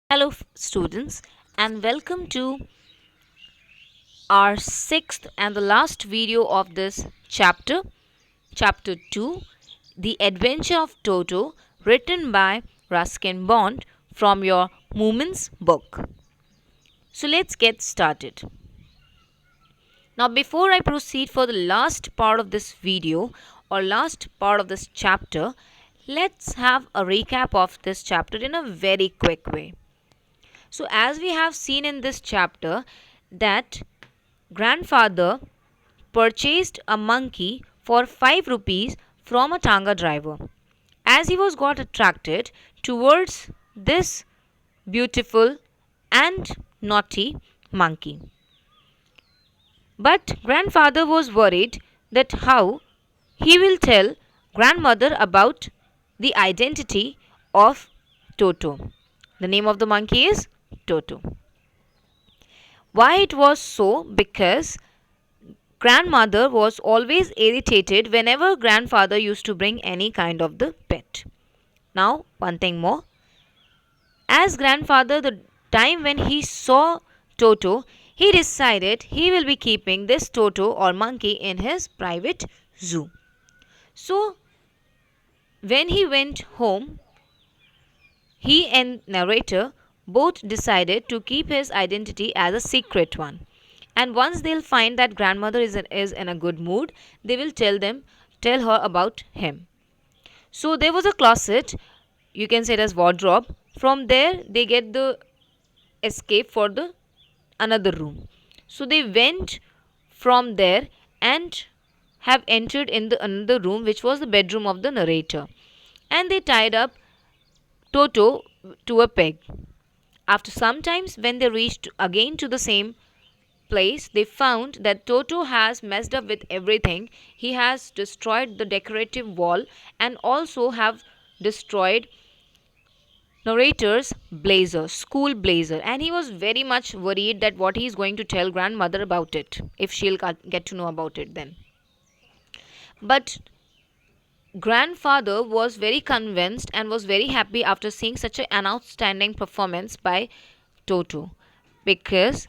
Hello, students, and welcome to our sixth and the last video of this chapter, Chapter 2 The Adventure of Toto, written by Ruskin Bond from your Movements book. So, let's get started. Now, before I proceed for the last part of this video or last part of this chapter, let's have a recap of this chapter in a very quick way. So, as we have seen in this chapter, that grandfather purchased a monkey for 5 rupees from a tanga driver, as he was got attracted towards this beautiful and naughty monkey. But grandfather was worried that how he will tell grandmother about the identity of Toto. The name of the monkey is Toto. Why it was so? Because grandmother was always irritated whenever grandfather used to bring any kind of the pet. Now, one thing more. As grandfather, the time when he saw Toto, he decided he will be keeping this Toto or monkey in his private zoo. So, when he went home, he and narrator both decided to keep his identity as a secret one. And once they'll find that grandmother is in a good mood, they will tell her about him. So there was a closet, you can say it as wardrobe. From there they get the escape for the another room. So they went from there and have entered in the another room, which was the bedroom of the narrator. And they tied up Toto to a peg. After some times, when they reached again to the same place, they found that Toto has messed up with everything. He has destroyed the decorative wall and also have destroyed narrator's blazer, school blazer, and he was very much worried that what he is going to tell grandmother about it if she'll get to know about it then. But grandfather was very convinced and was very happy after seeing such an outstanding performance by Toto, because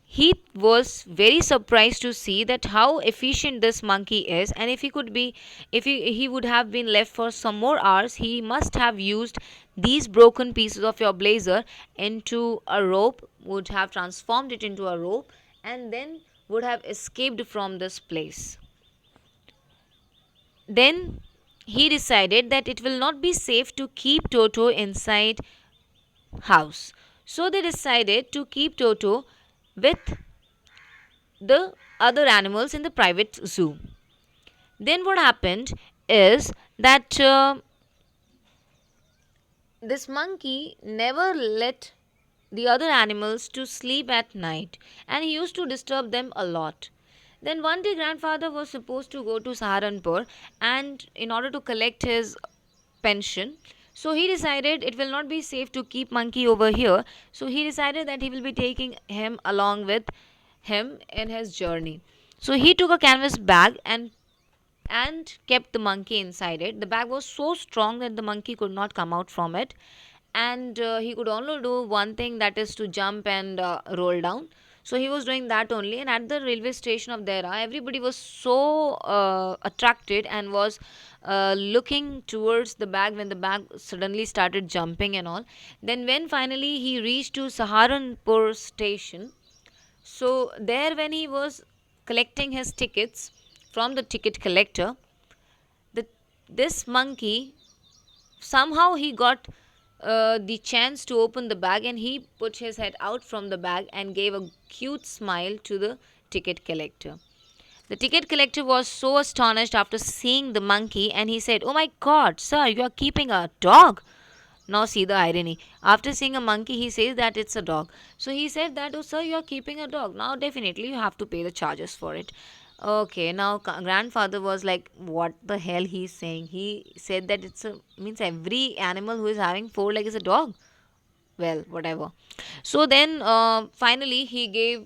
he was very surprised to see that how efficient this monkey is, and if he could be if he would have been left for some more hours, he must have used these broken pieces of your blazer into a rope, would have transformed it into a rope, and then would have escaped from this place. Then he decided that it will not be safe to keep Toto inside house. So they decided to keep Toto with the other animals in the private zoo. Then what happened is that this monkey never let the other animals to sleep at night, and he used to disturb them a lot. Then one day grandfather was supposed to go to Saharanpur and in order to collect his pension. So he decided it will not be safe to keep monkey over here. So he decided that he will be taking him along with him in his journey. So he took a canvas bag and kept the monkey inside it. The bag was so strong that the monkey could not come out from it, and he could only do one thing, that is to jump and roll down. So he was doing that only, and at the railway station of Dera, everybody was so attracted and was looking towards the bag when the bag suddenly started jumping and all. Then when finally he reached to Saharanpur station, so there when he was collecting his tickets from the ticket collector, the this monkey somehow he got the chance to open the bag, and he put his head out from the bag and gave a cute smile to the ticket collector. The ticket collector was so astonished after seeing the monkey, and he said, "Oh my god, sir, you are keeping a dog." Now see the irony. After seeing a monkey, he says that it's a dog. So he said that, "Oh sir, you are keeping a dog. Now definitely you have to pay the charges for it." Okay, now grandfather was like, "What the hell he's saying?" He said that it's a means every animal who is having four legs is a dog. Well, whatever. So then finally he gave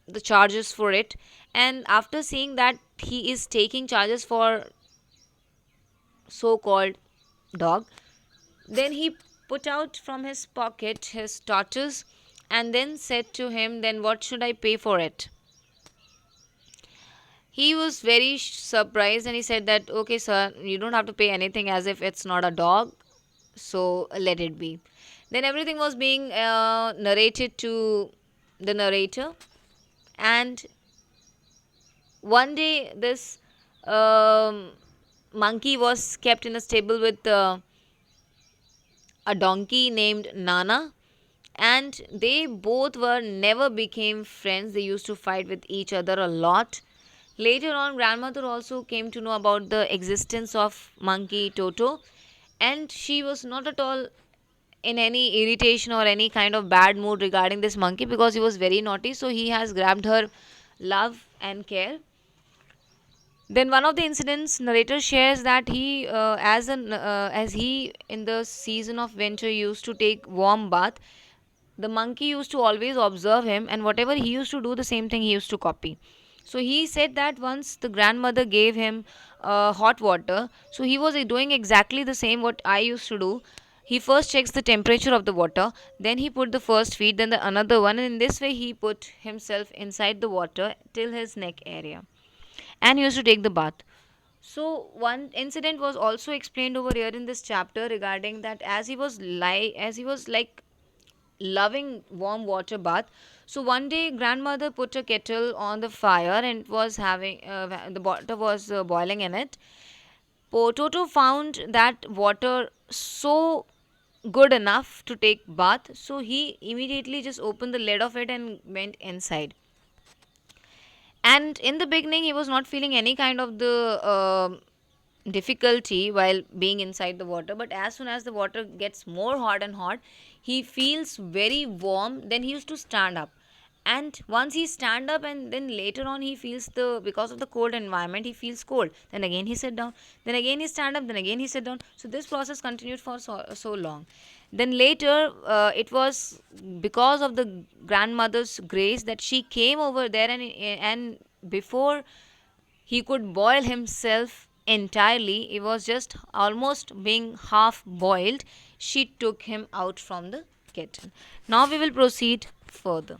the charges for it, and after seeing that he is taking charges for so called dog, then he put out from his pocket his tortoise and then said to him, "Then what should I pay for it?" He was very surprised and he said that, "Okay, sir, you don't have to pay anything, as if it's not a dog, so let it be." Then everything was being narrated to the narrator, and one day this um, monkey was kept in a stable with a donkey named Nana, and they both were never became friends. They used to fight with each other a lot. Later on, grandmother also came to know about the existence of monkey Toto, and she was not at all in any irritation or any kind of bad mood regarding this monkey, because he was very naughty. So he has grabbed her love and care. Then one of the incidents, narrator shares that he, as he in the season of winter used to take warm bath, the monkey used to always observe him, and whatever he used to do, the same thing he used to copy. So he said that once the grandmother gave him hot water, so he was doing exactly the same what I used to do. He first checks the temperature of the water, then he put the first feet, then the another one, and in this way he put himself inside the water till his neck area, and he used to take the bath. So one incident was also explained over here in this chapter regarding that, as he was like loving warm water bath. So one day grandmother put a kettle on the fire and it was having the water was boiling in it. Toto found that water so good enough to take bath, so he immediately just opened the lid of it and went inside. And in the beginning he was not feeling any kind of the difficulty while being inside the water, but as soon as the water gets more hot and hot, he feels very warm. Then he used to stand up, and once he stand up, and then later on he feels the, because of the cold environment, he feels cold, then again he sit down, then again he stand up, then again he sit down. So this process continued for so long. Then later, it was because of the grandmother's grace that she came over there, and before he could boil himself entirely, he was just almost being half boiled, she took him out from the kettle. Now we will proceed further.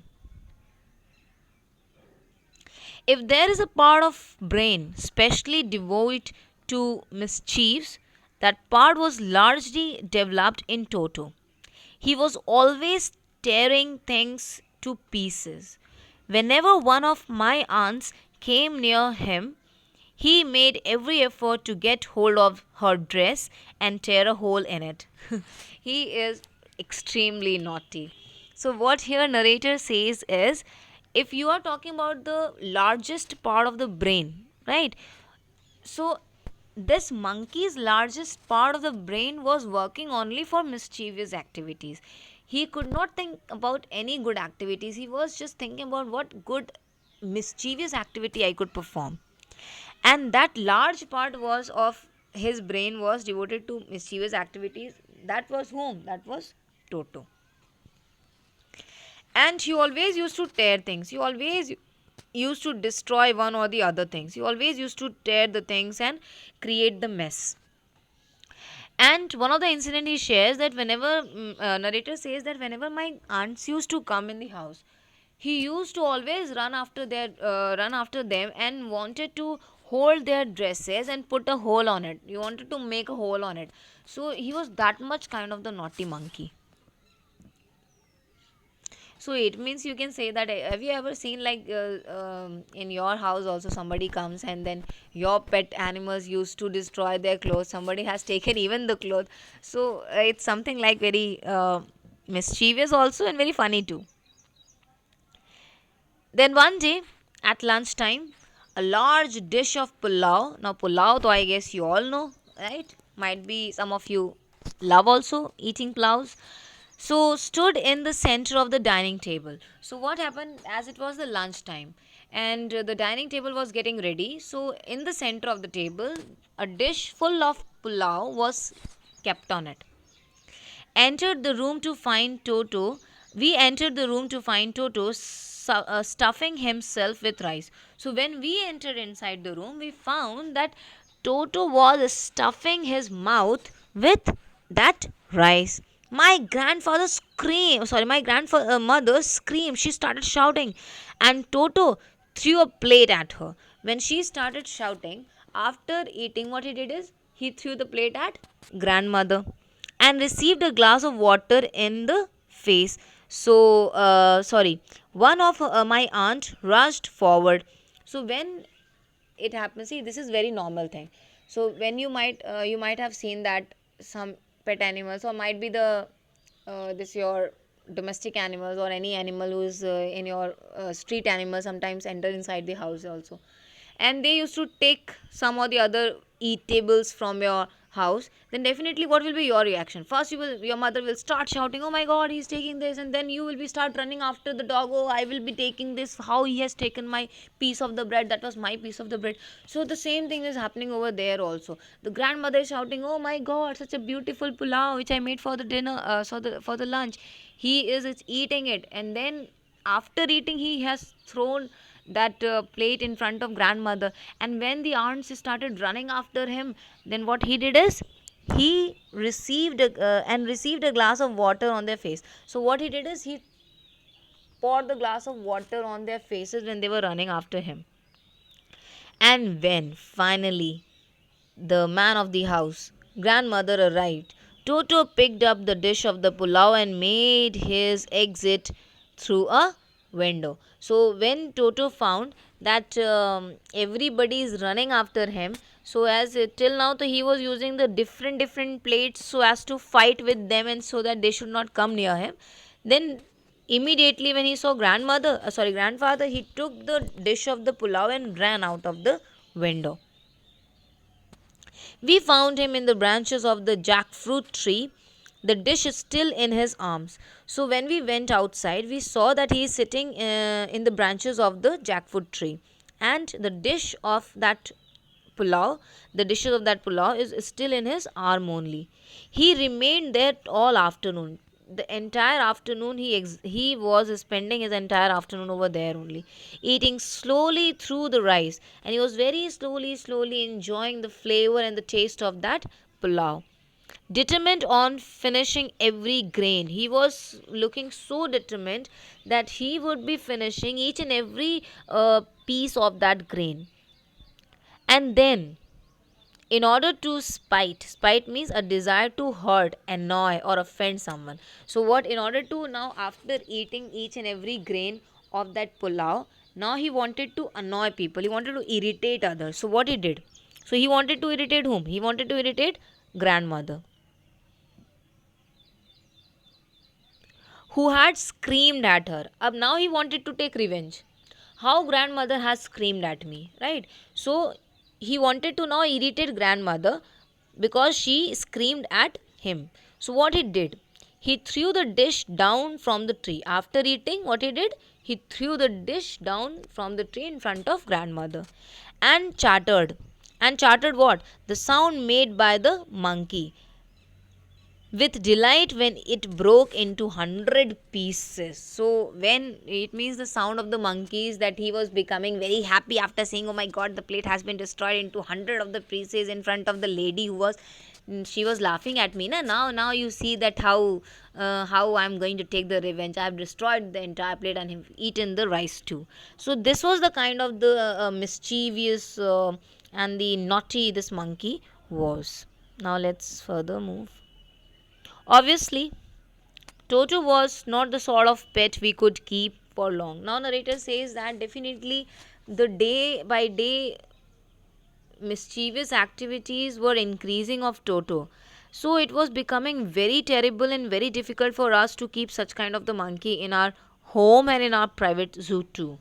If there is a part of brain specially devoid to mischiefs, that part was largely developed in Toto. He was always tearing things to pieces. Whenever one of my aunts came near him, he made every effort to get hold of her dress and tear a hole in it. He is extremely naughty. So, what here narrator says is, if you are talking about the largest part of the brain, right? So, this monkey's largest part of the brain was working only for mischievous activities. He could not think about any good activities. He was just thinking about what good mischievous activity I could perform. And that large part was of his brain was devoted to mischievous activities. That was whom? That was Toto. And he always used to tear things. He always used to destroy one or the other things. He always used to tear the things and create the mess. And one of the incident he shares that whenever narrator says that whenever my aunts used to come in the house, he used to always run after them and wanted to hold their dresses and put a hole on it. He wanted to make a hole on it. So he was that much kind of the naughty monkey. So it means you can say that, have you ever seen like in your house also somebody comes and then your pet animals used to destroy their clothes. Somebody has taken even the clothes. So it's something like very mischievous also and very funny too. Then one day at lunchtime, a large dish of pulao. Now pulao, though I guess you all know, right? Might be some of you love also eating pulaus. So stood in the center of the dining table. So what happened, as it was the lunch time and the dining table was getting ready. So in the center of the table, a dish full of pulao was kept on it. Entered the room to find Toto. We entered the room to find Toto stuffing himself with rice. So when we entered inside the room, we found that Toto was stuffing his mouth with that rice. My grandfather screamed. Sorry, my grandfather mother screamed. She started shouting, and Toto threw a plate at her. When she started shouting, after eating, what he did is he threw the plate at grandmother and received a glass of water in the face. So, sorry, one of my aunt rushed forward. So when it happens, see, this is very normal thing. So when you might have seen that some pet animals, or might be the this your domestic animals, or any animal who is in your street animal sometimes enter inside the house also, and they used to take some or the other eatables from your house, then definitely what will be your reaction? First, your mother will start shouting, oh my god, he's taking this, and then you will be start running after the dog, oh, I will be taking this, how he has taken my piece of the bread, that was my piece of the bread. So the same thing is happening over there also. The grandmother is shouting, oh my god, such a beautiful pulao which I made for the dinner, for the lunch. He is eating it, and then after eating he has thrown that plate in front of grandmother, and when the aunts started running after him, then what he did is he received a glass of water on their face. So what he did is he poured the glass of water on their faces when they were running after him. And when finally the man of the house, grandmother, arrived, Toto picked up the dish of the pulao and made his exit through a window. So when Toto found that everybody is running after him, so as till now so he was using the different plates so as to fight with them and so that they should not come near him. Then immediately when he saw grandfather, he took the dish of the pulao and ran out of the window. We found him in the branches of the jackfruit tree. The dish is still in his arms. So, when we went outside, we saw that he is sitting in the branches of the jackfruit tree. And the dish of that pulao, the dishes of that pulao is still in his arm only. He remained there all afternoon. The entire afternoon he was spending his entire afternoon over there only, eating slowly through the rice, and he was very slowly enjoying the flavor and the taste of that pulao, determined on finishing every grain. He was looking so determined that he would be finishing each and every piece of that grain. And then, in order to spite means a desire to hurt, annoy, or offend someone. So what, in order to, now after eating each and every grain of that pulao, now he wanted to annoy people, he wanted to irritate others. So what he did, so he wanted to irritate whom? He wanted to irritate grandmother, who had screamed at her. Up now he wanted to take revenge. How grandmother has screamed at me, right? So he wanted to now irritate grandmother because she screamed at him. So what he did? He threw the dish down from the tree. After eating, what he did? He threw the dish down from the tree in front of grandmother and chattered. And chattered what? The sound made by the monkey with delight when it broke into 100 pieces. So when it means the sound of the monkeys, that he was becoming very happy after saying, oh my god, the plate has been destroyed into 100 of the pieces in front of the lady who was, she was laughing at me. Now you see that how I'm going to take the revenge. I've destroyed the entire plate and have eaten the rice too. So this was the kind of the mischievous and the naughty this monkey was. Now let's further move. Obviously, Toto was not the sort of pet we could keep for long. Now, narrator says that definitely the day by day mischievous activities were increasing of Toto. So it was becoming very terrible and very difficult for us to keep such kind of the monkey in our home and in our private zoo too.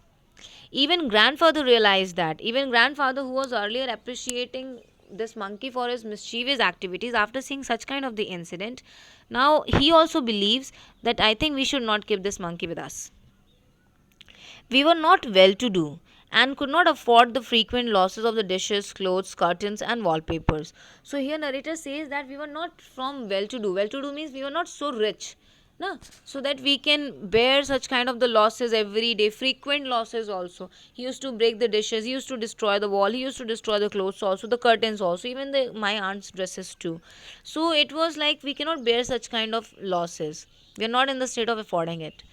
Even grandfather realized that. Even grandfather, who was earlier appreciating this monkey for his mischievous activities, after seeing such kind of the incident, now he also believes that I think we should not keep this monkey with us. We were not well to do and could not afford the frequent losses of the dishes, clothes, curtains, and wallpapers. So here narrator says that we were not from well to do. Well to do means we were not so rich na, so that we can bear such kind of the losses every day, frequent losses also. He used to break the dishes, he used to destroy the wall, he used to destroy the clothes also, the curtains also, even the my aunt's dresses too. So it was like we cannot bear such kind of losses, we are not in the state of affording it.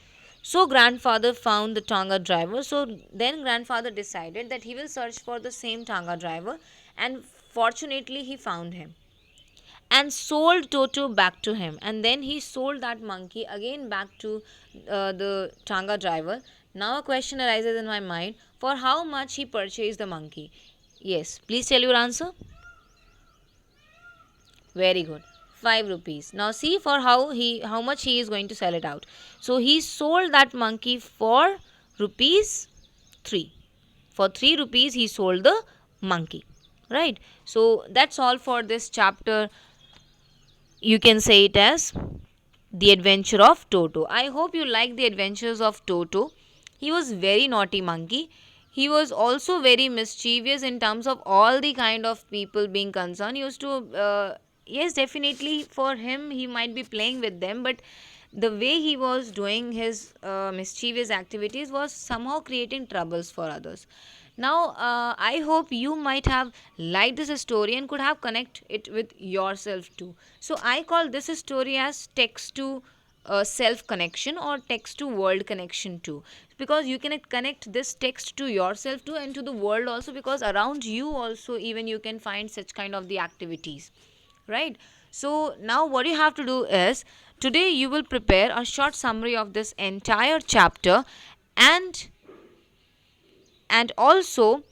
So grandfather found the Tonga driver. So then grandfather decided that he will search for the same Tonga driver, and fortunately he found him and sold Toto back to him. And then he sold that monkey again back to the Tonga driver. Now a question arises in my mind, for how much he purchased the monkey? Yes, please tell your answer. Very good. 5 rupees. Now see for how much he is going to sell it out. So he sold that monkey for rupees 3. For 3 rupees he sold the monkey. Right? So that's all for this chapter. You can say it as The Adventure of Toto. I hope you like the adventures of Toto. He was very naughty monkey. He was also very mischievous in terms of all the kind of people being concerned. He used to, yes, definitely for him, he might be playing with them, but the way he was doing his mischievous activities was somehow creating troubles for others. Now, I hope you might have liked this story and could have connect it with yourself too. So I call this story as text to self connection or text to world connection too, because you can connect this text to yourself too and to the world also, because around you also even you can find such kind of the activities, right? So now what you have to do is, today you will prepare a short summary of this entire chapter, and also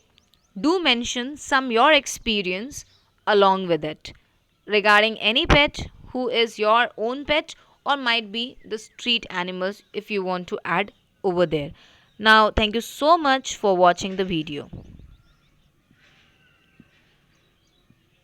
do mention some your experience along with it regarding any pet who is your own pet, or might be the street animals if you want to add over there. Now thank you so much for watching the video.